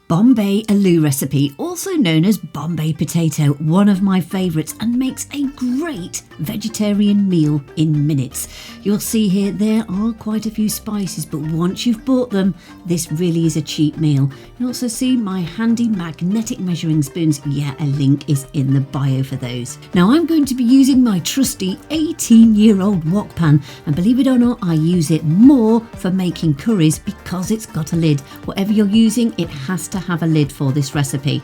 Bombay Aloo recipe, also known as Bombay Potato, one of my favourites and makes a great vegetarian meal in minutes. You'll see here there are quite a few spices, but once you've bought them, this really is a cheap meal. You'll also see my handy magnetic measuring spoons. Yeah, a link is in the bio for those. Now I'm going to be using my trusty 18-year-old wok pan, and believe it or not, I use it more for making curries because it's got a lid. Whatever you're using, it has to have a lid for this recipe.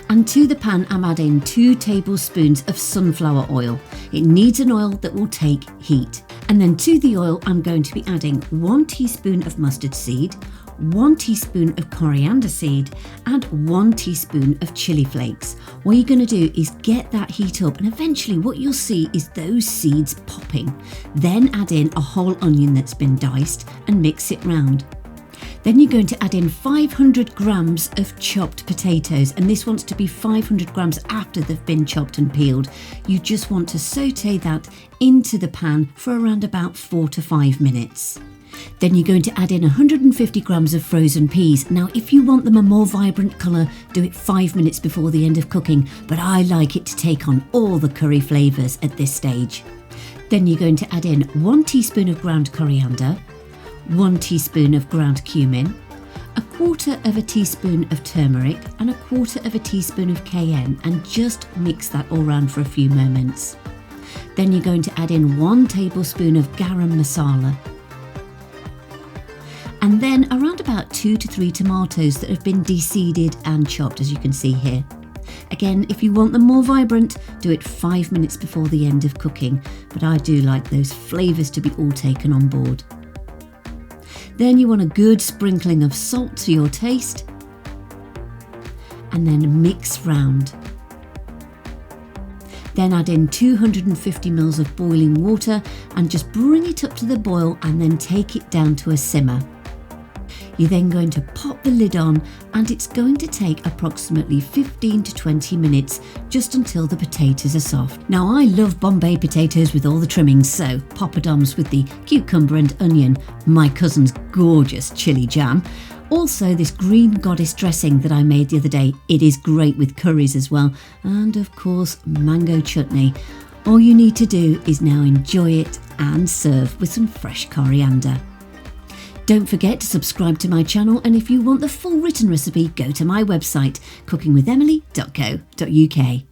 And to the pan I'm adding 2 tablespoons of sunflower oil. It needs an oil that will take heat. And then to the oil I'm going to be adding 1 teaspoon of mustard seed, 1 teaspoon of coriander seed and 1 teaspoon of chili flakes. What you're going to do is get that heat up, and eventually what you'll see is those seeds popping. Then add in a whole onion that's been diced and mix it round. Then you're going to add in 500 grams of chopped potatoes, and this wants to be 500 grams after they've been chopped and peeled. You just want to saute that into the pan for around about 4 to 5 minutes. Then you're going to add in 150 grams of frozen peas. Now if you want them a more vibrant colour, do it 5 minutes before the end of cooking, but I like it to take on all the curry flavours at this stage. Then you're going to add in 1 teaspoon of ground coriander, 1 teaspoon of ground cumin, 1/4 teaspoon of turmeric and 1/4 teaspoon of cayenne, and just mix that all around for a few moments. Then you're going to add in 1 tablespoon of garam masala, and then around about 2 to 3 tomatoes that have been de-seeded and chopped, as you can see here. Again, if you want them more vibrant, do it 5 minutes before the end of cooking, but I do like those flavours to be all taken on board. Then you want a good sprinkling of salt to your taste, and then mix round. Then add in 250 ml of boiling water and just bring it up to the boil and then take it down to a simmer. You're then going to pop the lid on, and it's going to take approximately 15 to 20 minutes just until the potatoes are soft. Now I love Bombay potatoes with all the trimmings, so poppadoms with the cucumber and onion, my cousin's gorgeous chilli jam, also this green goddess dressing that I made the other day. It is great with curries as well, and of course mango chutney. All you need to do is now enjoy it and serve with some fresh coriander. Don't forget to subscribe to my channel, and if you want the full written recipe, go to my website cookingwithemily.co.uk.